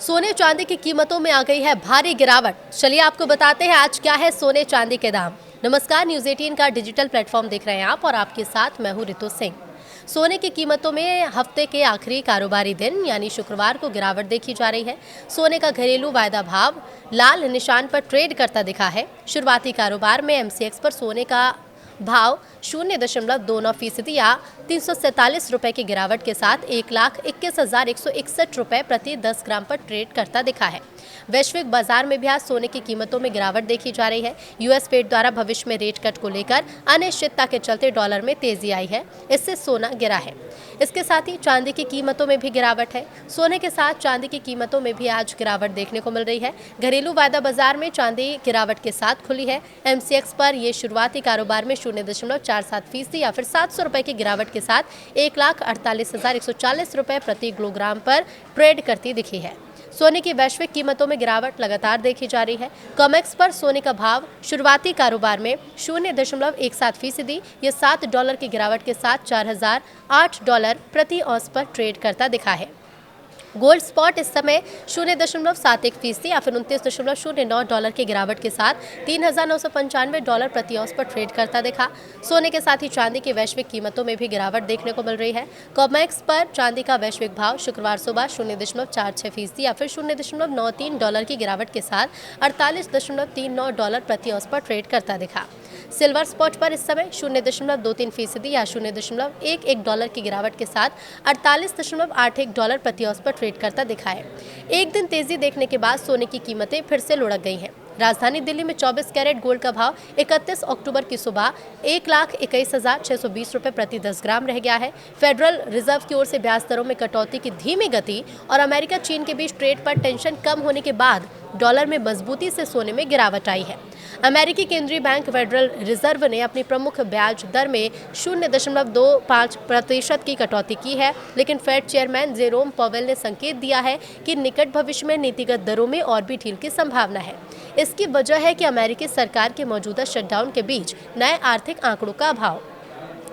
सोने चांदी की कीमतों में आ गई है भारी गिरावट। चलिए आपको बताते हैं आज क्या है सोने चांदी के दाम। नमस्कार, न्यूज़ 18 का डिजिटल प्लेटफॉर्म देख रहे हैं आप और आपके साथ मैं हूं रितु सिंह। सोने की कीमतों में हफ्ते के आखिरी कारोबारी दिन यानी शुक्रवार को गिरावट देखी जा रही है। सोने का घरेलू वायदा भाव लाल निशान पर ट्रेड करता दिखा है। शुरुआती कारोबार में MCX पर सोने का भाव 0.29% या 347 रुपए की गिरावट के साथ 1,21,161 रुपए प्रति 10 ग्राम पर ट्रेड करता दिखा है। वैश्विक बाजार में भी आज सोने की कीमतों में गिरावट देखी जा रही है। US फेड द्वारा भविष्य में रेट कट को लेकर अनिश्चितता के चलते डॉलर में तेजी आई है, इससे सोना गिरा है। इसके साथ ही चांदी की कीमतों में भी गिरावट है। सोने के साथ चांदी की कीमतों में भी आज गिरावट देखने को मिल रही है। घरेलू वायदा बाजार में चांदी गिरावट के साथ खुली है। MCX पर ये शुरुआती कारोबार में 0.47% या फिर 700 रुपए की गिरावट के साथ 1,48,140 रुपए प्रति किलोग्राम पर ट्रेड करती दिखी है। सोने की वैश्विक कीमतों में गिरावट लगातार देखी जा रही है। कॉमेक्स पर सोने का भाव शुरुआती कारोबार में 0.17% या $7 की गिरावट के साथ $4,008 प्रति औंस पर ट्रेड करता दिखा है। गोल्ड स्पॉट इस समय 0.71% या फिर $29.09 की गिरावट के साथ $3,995 प्रति औंस पर ट्रेड करता दिखा। सोने के साथ ही चांदी की वैश्विक कीमतों में भी गिरावट देखने को मिल रही है। कॉमेक्स पर चांदी का वैश्विक भाव शुक्रवार सुबह 0.46% या फिर $0.93 की गिरावट के साथ $48.39 प्रति औंस पर ट्रेड करता दिखा। सिल्वर स्पॉट पर इस समय 0.23% या $0.11 की गिरावट के साथ $48.81 प्रति औंस पर ट्रेड करता दिखा है। एक दिन तेजी देखने के बाद सोने की कीमतें फिर से लुढ़क गई हैं। राजधानी दिल्ली में 24 कैरेट गोल्ड का भाव 31 अक्टूबर की सुबह 1,21,620 रुपए प्रति 10 ग्राम रह गया है। फेडरल रिजर्व की ओर से ब्याज दरों में कटौती की धीमी गति और अमेरिका चीन के बीच ट्रेड पर टेंशन कम होने के बाद डॉलर में मजबूती से सोने में गिरावट आई है। अमेरिकी केंद्रीय बैंक फेडरल रिजर्व ने अपनी प्रमुख ब्याज दर में 0.25% की कटौती की है, लेकिन फेड चेयरमैन जेरोम पॉवेल ने संकेत दिया है कि निकट भविष्य में नीतिगत दरों में और भी ढील की संभावना है। इसकी वजह है कि अमेरिकी सरकार के मौजूदा शटडाउन के बीच नए आर्थिक आंकड़ों का अभाव।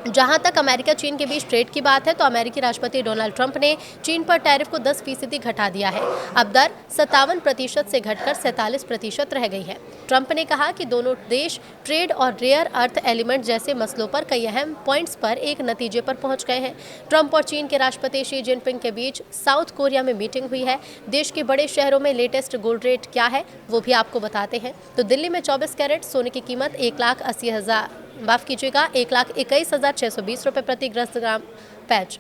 जहां तक अमेरिका चीन के बीच ट्रेड की बात है तो अमेरिकी राष्ट्रपति डोनाल्ड ट्रंप ने चीन पर टैरिफ को 10% घटा दिया है। अब दर 57% से घटकर 47% रह गई है। ट्रंप ने कहा कि दोनों देश ट्रेड और रेयर अर्थ एलिमेंट जैसे मसलों पर कई अहम पॉइंट्स पर एक नतीजे पर पहुंच गए हैं। ट्रंप और चीन के राष्ट्रपति शी जिनपिंग के बीच साउथ कोरिया में मीटिंग हुई है। देश के बड़े शहरों में लेटेस्ट गोल्ड रेट क्या है वो भी आपको बताते हैं। तो दिल्ली में 24 कैरेट सोने की कीमत 1,21,620 रुपए प्रति 10 ग्राम पैच।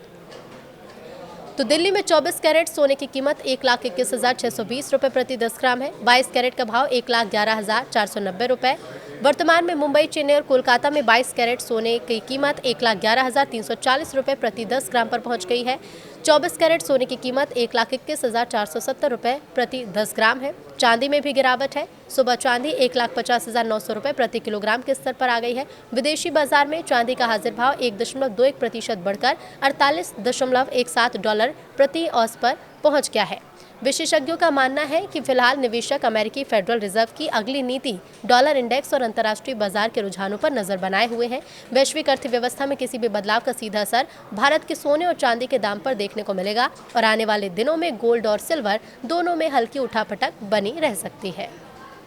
तो दिल्ली में 24 कैरेट सोने की कीमत 1,21,620 रुपए प्रति 10 ग्राम है। 22 कैरेट का भाव 1,11,490 रुपए। वर्तमान में मुंबई, चेन्नई और कोलकाता में 22 कैरेट सोने की कीमत 1,11,340 रुपए प्रति 10 ग्राम पर पहुंच गई है। 24 कैरेट सोने की कीमत 1,21,470 रुपए प्रति 10 ग्राम है। चांदी में भी गिरावट है। सुबह चांदी 1,50,900 रुपए प्रति किलोग्राम के स्तर पर आ गई है। विदेशी बाजार में चांदी का हाजिर भाव 1.21% बढ़कर $48.17 प्रति औंस पर पहुंच गया है। विशेषज्ञों का मानना है कि फिलहाल निवेशक अमेरिकी फेडरल रिजर्व की अगली नीति, डॉलर इंडेक्स और अंतर्राष्ट्रीय बाजार के रुझानों पर नजर बनाए हुए हैं। वैश्विक अर्थव्यवस्था में किसी भी बदलाव का सीधा असर भारत के सोने और चांदी के दाम पर देखने को मिलेगा और आने वाले दिनों में गोल्ड और सिल्वर दोनों में हल्की उठापटक बनी रह सकती है।